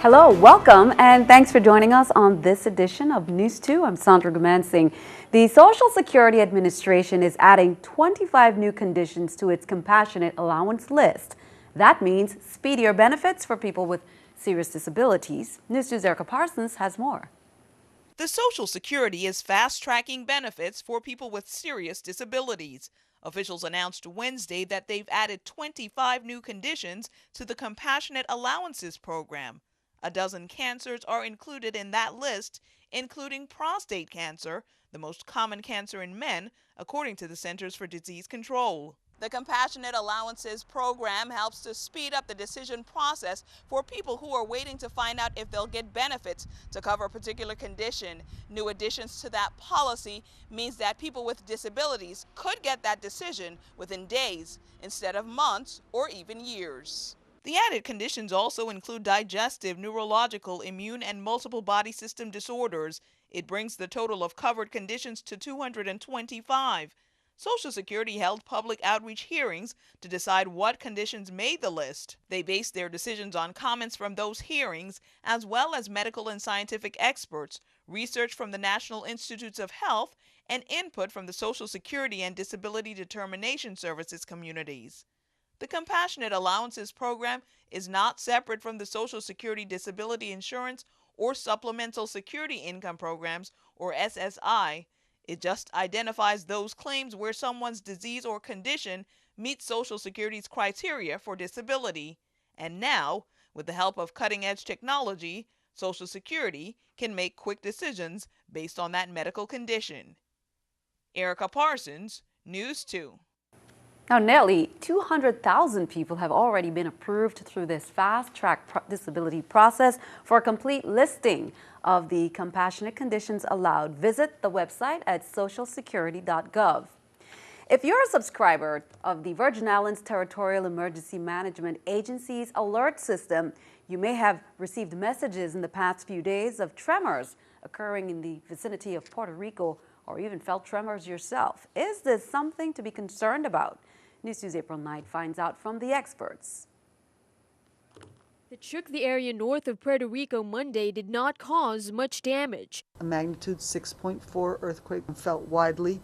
Hello, welcome, and thanks for joining us on this edition of News 2. I'm Sandra Gumansing. The Social Security Administration is adding 25 new conditions to its compassionate allowance list. That means speedier benefits for people with serious disabilities. News 2's Erica Parsons has more. The Social Security is fast-tracking benefits for people with serious disabilities. Officials announced Wednesday that they've added 25 new conditions to the Compassionate Allowances program. A dozen cancers are included in that list, including prostate cancer, the most common cancer in men, according to the Centers for Disease Control. The Compassionate Allowances program helps to speed up the decision process for people who are waiting to find out if they'll get benefits to cover a particular condition. New additions to that policy means that people with disabilities could get that decision within days instead of months or even years. The added conditions also include digestive, neurological, immune, and multiple body system disorders. It brings the total of covered conditions to 225. Social Security held public outreach hearings to decide what conditions made the list. They based their decisions on comments from those hearings, as well as medical and scientific experts, research from the National Institutes of Health, and input from the Social Security and Disability Determination Services communities. The Compassionate Allowances program is not separate from the Social Security Disability Insurance or Supplemental Security Income Programs, or SSI. It just identifies those claims where someone's disease or condition meets Social Security's criteria for disability. And now, with the help of cutting-edge technology, Social Security can make quick decisions based on that medical condition. Erica Parsons, News 2. Now, nearly 200,000 people have already been approved through this fast-track disability process. For a complete listing of the compassionate conditions allowed, visit the website at socialsecurity.gov. If you're a subscriber of the Virgin Islands Territorial Emergency Management Agency's alert system, you may have received messages in the past few days of tremors occurring in the vicinity of Puerto Rico, or even felt tremors yourself. Is this something to be concerned about? News 2's April Knight finds out from the experts. That shook the area north of Puerto Rico Monday did not cause much damage. A magnitude 6.4 earthquake felt widely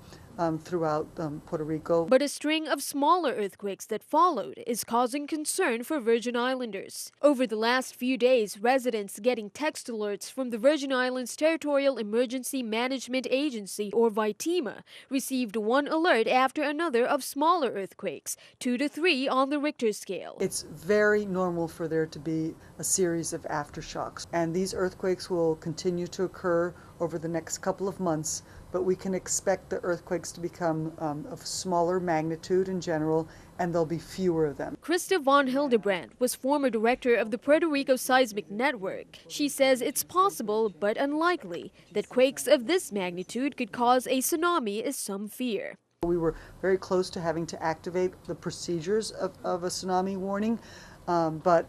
throughout Puerto Rico. But a string of smaller earthquakes that followed is causing concern for Virgin Islanders. Over the last few days, residents getting text alerts from the Virgin Islands Territorial Emergency Management Agency, or VITEMA, received one alert after another of smaller earthquakes, 2 to 3 on the Richter scale. It's very normal for there to be a series of aftershocks, and these earthquakes will continue to occur over the next couple of months, but we can expect the earthquakes to become of smaller magnitude in general, and there'll be fewer of them. Krista von Hildebrand was former director of the Puerto Rico Seismic Network. She says it's possible, but unlikely, that quakes of this magnitude could cause a tsunami, as some fear. We were very close to having to activate the procedures of a tsunami warning. But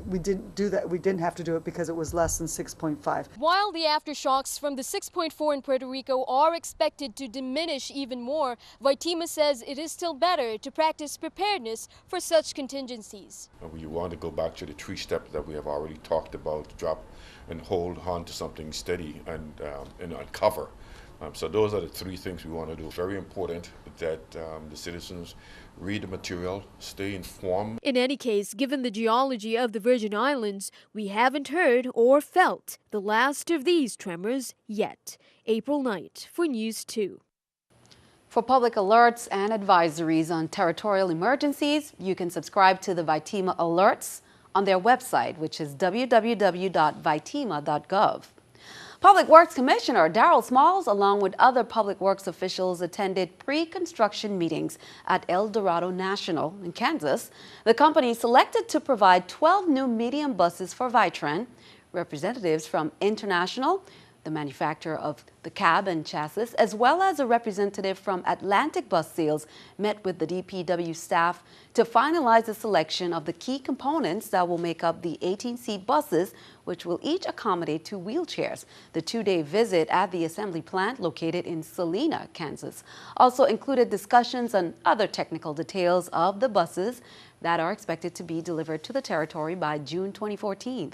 we didn't do that. We didn't have to do it because it was less than 6.5. While the aftershocks from the 6.4 in Puerto Rico are expected to diminish even more, VITEMA says it is still better to practice preparedness for such contingencies. We want to go back to the 3 steps that we have already talked about: drop and hold on to something steady and cover. So those are the 3 things we want to do. Very important that the citizens read the material, stay informed. In any case, given the geology of the Virgin Islands, we haven't heard or felt the last of these tremors yet. April Knight for News 2. For public alerts and advisories on territorial emergencies, you can subscribe to the VITEMA alerts on their website, which is www.vitema.gov. Public Works Commissioner Darrell Smalls, along with other public works officials, attended pre-construction meetings at El Dorado National in Kansas. The company selected to provide 12 new medium buses for Vitran. Representatives from International, the manufacturer of the cab and chassis, as well as a representative from Atlantic Bus Sales, met with the DPW staff to finalize the selection of the key components that will make up the 18-seat buses, which will each accommodate 2 wheelchairs. The 2-day visit at the assembly plant located in Salina, Kansas, also included discussions on other technical details of the buses that are expected to be delivered to the territory by June 2014.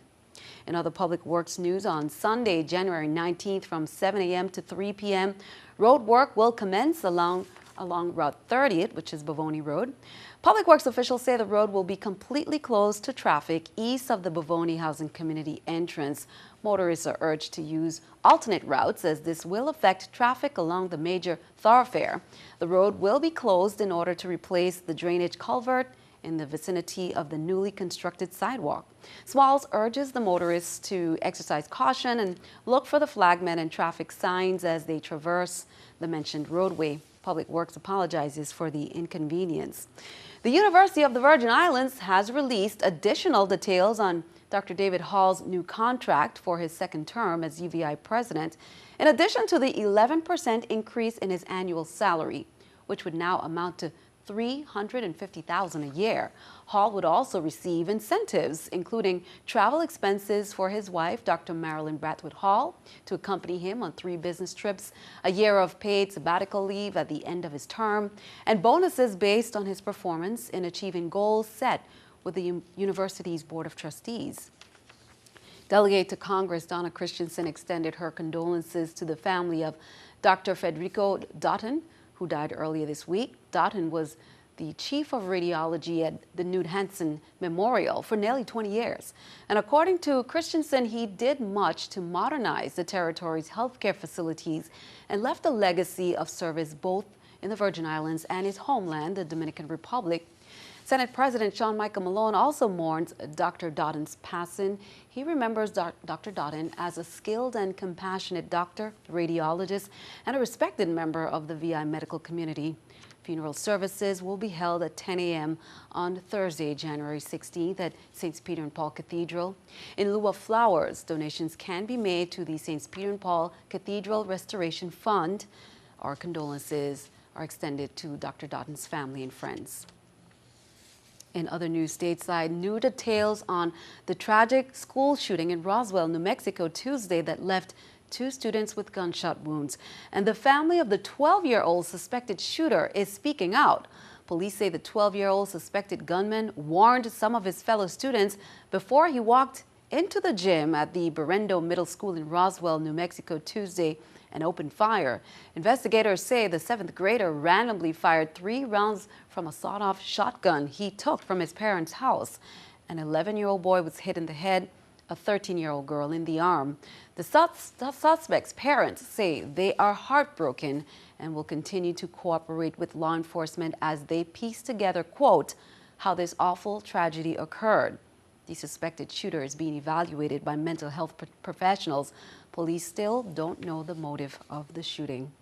In other public works news, on Sunday, January 19th from 7 a.m. to 3 p.m., road work will commence along Route 30, which is Bavoni Road. Public Works officials say the road will be completely closed to traffic east of the Bavoni Housing Community entrance. Motorists are urged to use alternate routes as this will affect traffic along the major thoroughfare. The road will be closed in order to replace the drainage culvert in the vicinity of the newly constructed sidewalk. Smalls urges the motorists to exercise caution and look for the flagmen and traffic signs as they traverse the mentioned roadway. Public Works apologizes for the inconvenience. The University of the Virgin Islands has released additional details on Dr. David Hall's new contract for his second term as UVI president, in addition to the 11% increase in his annual salary, which would now amount to $350,000 a year. Hall would also receive incentives, including travel expenses for his wife, Dr. Marilyn Bratwood Hall, to accompany him on 3 business trips, a year of paid sabbatical leave at the end of his term, and bonuses based on his performance in achieving goals set with the university's Board of Trustees. Delegate to Congress Donna Christensen extended her condolences to the family of Dr. Federico Doughton, who died earlier this week. Doughton was the chief of radiology at the Newt Hansen Memorial for nearly 20 years. And according to Christensen, he did much to modernize the territory's healthcare facilities and left a legacy of service both in the Virgin Islands and his homeland, the Dominican Republic. Senate President Sean Michael Malone also mourns Dr. Doughton's passing. He remembers Dr. Doughton as a skilled and compassionate doctor, radiologist, and a respected member of the VI medical community. Funeral services will be held at 10 a.m. on Thursday, January 16th at St. Peter and Paul Cathedral. In lieu of flowers, donations can be made to the St. Peter and Paul Cathedral Restoration Fund. Our condolences are extended to Dr. Doughton's family and friends. In other news stateside, new details on the tragic school shooting in Roswell, New Mexico, Tuesday that left 2 students with gunshot wounds. And the family of the 12-year-old suspected shooter is speaking out. Police say the 12-year-old suspected gunman warned some of his fellow students before he walked into the gym at the Berendo Middle School in Roswell, New Mexico, Tuesday and opened fire. Investigators say the 7th grader randomly fired 3 rounds from a sawed-off shotgun he took from his parents' house. An 11-year-old boy was hit in the head, a 13-year-old girl in the arm. The suspect's parents say they are heartbroken and will continue to cooperate with law enforcement as they piece together, quote, how this awful tragedy occurred. The suspected shooter is being evaluated by mental health professionals. Police still don't know the motive of the shooting.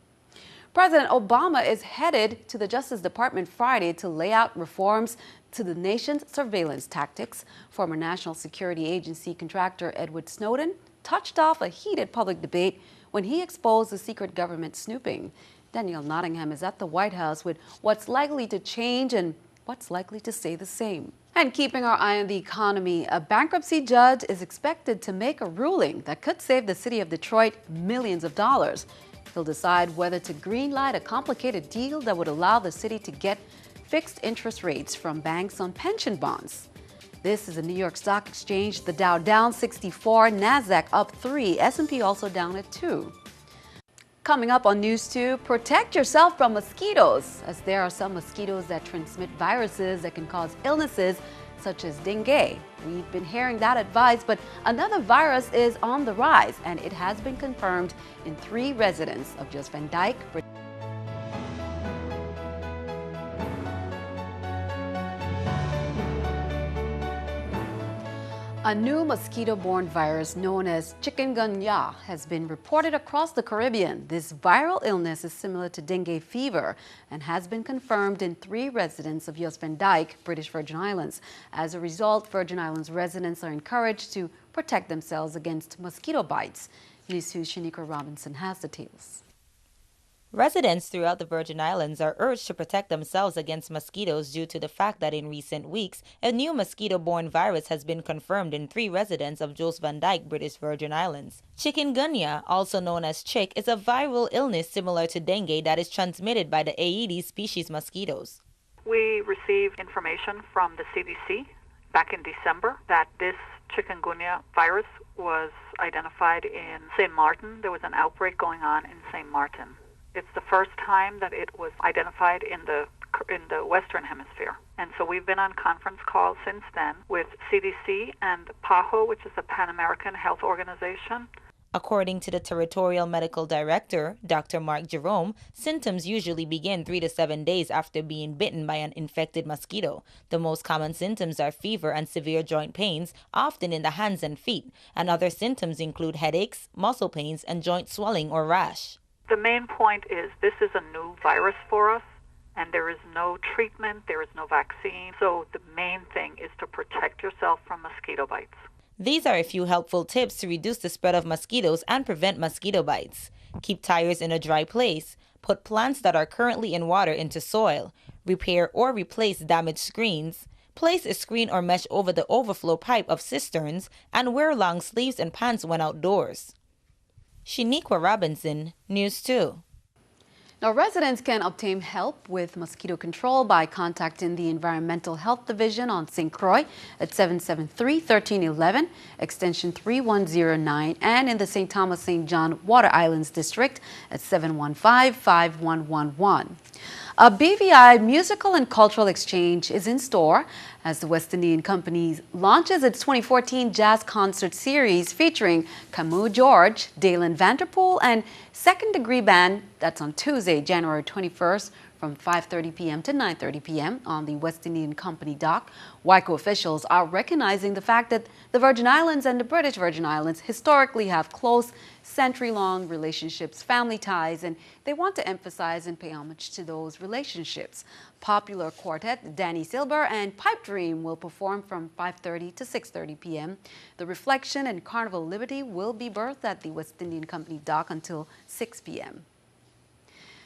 President Obama is headed to the Justice Department Friday to lay out reforms to the nation's surveillance tactics. Former National Security Agency contractor Edward Snowden touched off a heated public debate when he exposed the secret government snooping. Danielle Nottingham is at the White House with what's likely to change and what's likely to stay the same. And keeping our eye on the economy, a bankruptcy judge is expected to make a ruling that could save the city of Detroit millions of dollars. He'll decide whether to greenlight a complicated deal that would allow the city to get fixed interest rates from banks on pension bonds. This is the New York Stock Exchange. The Dow down 64, NASDAQ up 3, S&P also down at 2. Coming up on News 2, protect yourself from mosquitoes, as there are some mosquitoes that transmit viruses that can cause illnesses such as dengue. We've been hearing that advice, but another virus is on the rise, and it has been confirmed in 3 residents of Jos Van Dyke. A new mosquito-borne virus known as chikungunya has been reported across the Caribbean. This viral illness is similar to dengue fever and has been confirmed in 3 residents of Jos Van Dyke, British Virgin Islands. As a result, Virgin Islands residents are encouraged to protect themselves against mosquito bites. News 2's Shanika Robinson has details. Residents throughout the Virgin Islands are urged to protect themselves against mosquitoes due to the fact that in recent weeks, a new mosquito-borne virus has been confirmed in 3 residents of Jos Van Dyke, British Virgin Islands. Chikungunya, also known as chick, is a viral illness similar to dengue that is transmitted by the Aedes species mosquitoes. We received information from the CDC back in December that this chikungunya virus was identified in St. Martin. There was an outbreak going on in St. Martin. It's the first time that it was identified in the Western Hemisphere. And so we've been on conference calls since then with CDC and PAHO, which is the Pan American Health Organization. According to the Territorial Medical Director, Dr. Mark Jerome, symptoms usually begin 3 to 7 days after being bitten by an infected mosquito. The most common symptoms are fever and severe joint pains, often in the hands and feet, and other symptoms include headaches, muscle pains, and joint swelling or rash. The main point is this is a new virus for us, and there is no treatment, there is no vaccine. So the main thing is to protect yourself from mosquito bites. These are a few helpful tips to reduce the spread of mosquitoes and prevent mosquito bites. Keep tires in a dry place. Put plants that are currently in water into soil. Repair or replace damaged screens. Place a screen or mesh over the overflow pipe of cisterns, and wear long sleeves and pants when outdoors. Shaniqua Robinson, News 2. Now, residents can obtain help with mosquito control by contacting the Environmental Health Division on St. Croix at 773-1311, extension 3109, and in the St. Thomas St. John Water Islands District at 715-5111. A BVI musical and cultural exchange is in store as the West Indian Company launches its 2014 jazz concert series featuring Camus George, Dalen Vanderpool, and Second Degree Band. That's on Tuesday, January 21st from 5:30 p.m. to 9:30 p.m. on the West Indian Company dock. WICO officials are recognizing the fact that the Virgin Islands and the British Virgin Islands historically have close, century-long relationships, family ties, and they want to emphasize and pay homage to those relationships. Popular quartet Danny Silber and Pipe Dream will perform from 5:30 to 6:30 p.m. The Reflection and Carnival Liberty will be birthed at the West Indian Company dock until 6 p.m.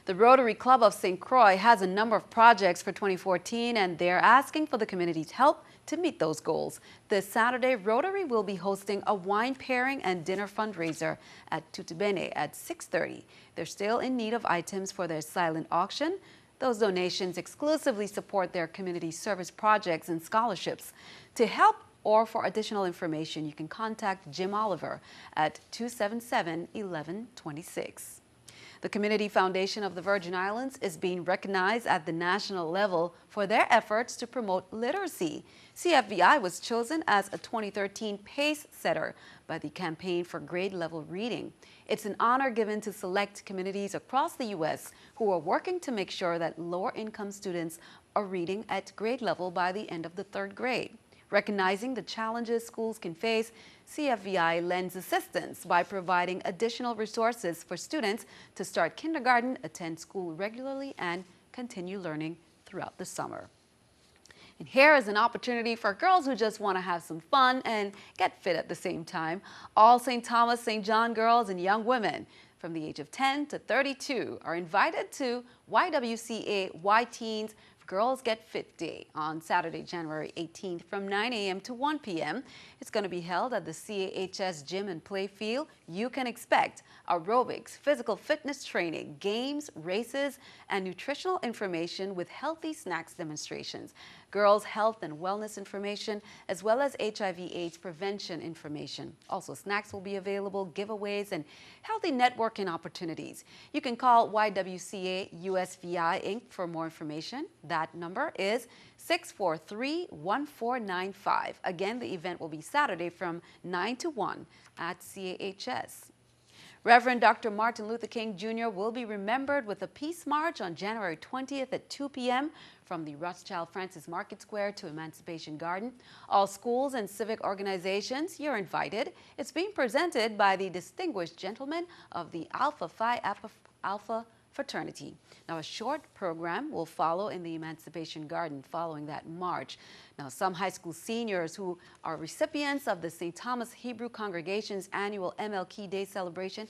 The Rotary Club of St. Croix has a number of projects for 2014, and they're asking for the community's help to meet those goals. This Saturday, Rotary will be hosting a wine pairing and dinner fundraiser at Tutubene at 6:30. They're still in need of items for their silent auction. Those donations exclusively support their community service projects and scholarships. To help or for additional information, you can contact Jim Oliver at 277-1126. The Community Foundation of the Virgin Islands is being recognized at the national level for their efforts to promote literacy. CFVI was chosen as a 2013 pace setter by the Campaign for Grade Level Reading. It's an honor given to select communities across the U.S. who are working to make sure that lower-income students are reading at grade level by the end of the 3rd grade. Recognizing the challenges schools can face, CFVI lends assistance by providing additional resources for students to start kindergarten, attend school regularly, and continue learning throughout the summer. And here is an opportunity for girls who just want to have some fun and get fit at the same time. All St. Thomas, St. John girls and young women from the age of 10 to 32 are invited to YWCA Y Teens Girls Get Fit Day on Saturday, January 18th from 9 a.m. to 1 p.m. It's going to be held at the CAHS Gym and Play Field. You can expect aerobics, physical fitness training, games, races, and nutritional information with healthy snacks demonstrations, girls' health and wellness information, as well as HIV/AIDS prevention information. Also, snacks will be available, giveaways, and healthy networking opportunities. You can call YWCA USVI Inc. for more information. That number is 643-1495. Again, the event will be Saturday from 9 to 1 at CAHS. Reverend Dr. Martin Luther King Jr. will be remembered with a peace march on January 20th at 2 p.m. from the Rothschild Francis Market Square to Emancipation Garden. All schools and civic organizations, you're invited. It's being presented by the distinguished gentlemen of the Alpha Phi Alpha Fraternity. Now, a short program will follow in the Emancipation Garden following that march. Now, some high school seniors who are recipients of the St. Thomas Hebrew Congregation's annual MLK Day celebration,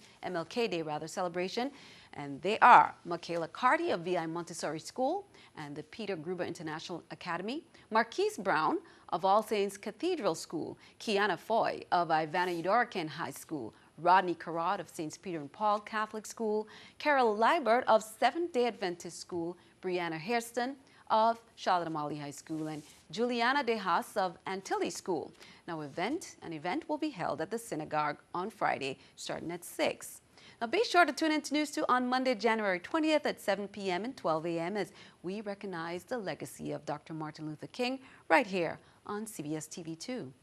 and they are Michaela Carty of VI Montessori School and the Peter Gruber International Academy, Marquise Brown of All Saints Cathedral School, Kiana Foy of Ivana Udorican High School, Rodney Carrot of St. Peter and Paul Catholic School, Carol Liebert of Seventh-day Adventist School, Brianna Hairston of Charlotte Amalie High School and Juliana De Haas of Antilles School. Now, an event will be held at the synagogue on Friday, starting at 6. Now, be sure to tune in to News 2 on Monday, January 20th at 7 p.m. and 12 a.m. as we recognize the legacy of Dr. Martin Luther King right here on CBS TV 2.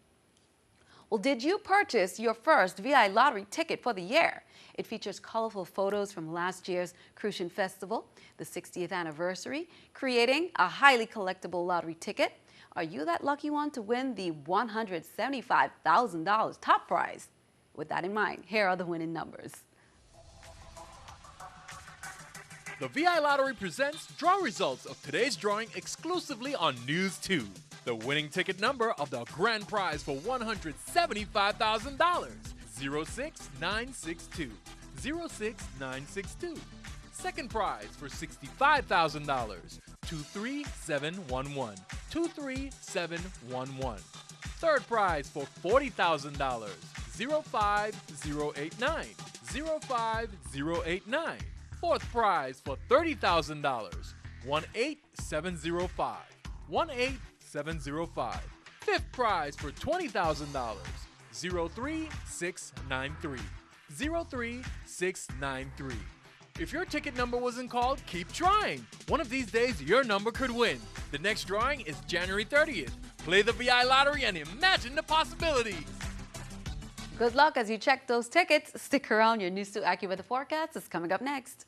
Well, did you purchase your first VI lottery ticket for the year? It features colorful photos from last year's Crucian Festival, the 60th anniversary, creating a highly collectible lottery ticket. Are you that lucky one to win the $175,000 top prize? With that in mind, here are the winning numbers. The VI Lottery presents draw results of today's drawing exclusively on News 2. The winning ticket number of the grand prize for $175,000, 06962, 06962. Second prize for $65,000, 23711, 23711. Third prize for $40,000, 05089, 05089. Fourth prize for $30,000, 18705, 18705. Fifth prize for $20,000, 03693, 03693. If your ticket number wasn't called, keep trying. One of these days, your number could win. The next drawing is January 30th. Play the VI Lottery and imagine the possibilities. Good luck as you check those tickets. Stick around. Your News 2 AccuWeather forecast is coming up next.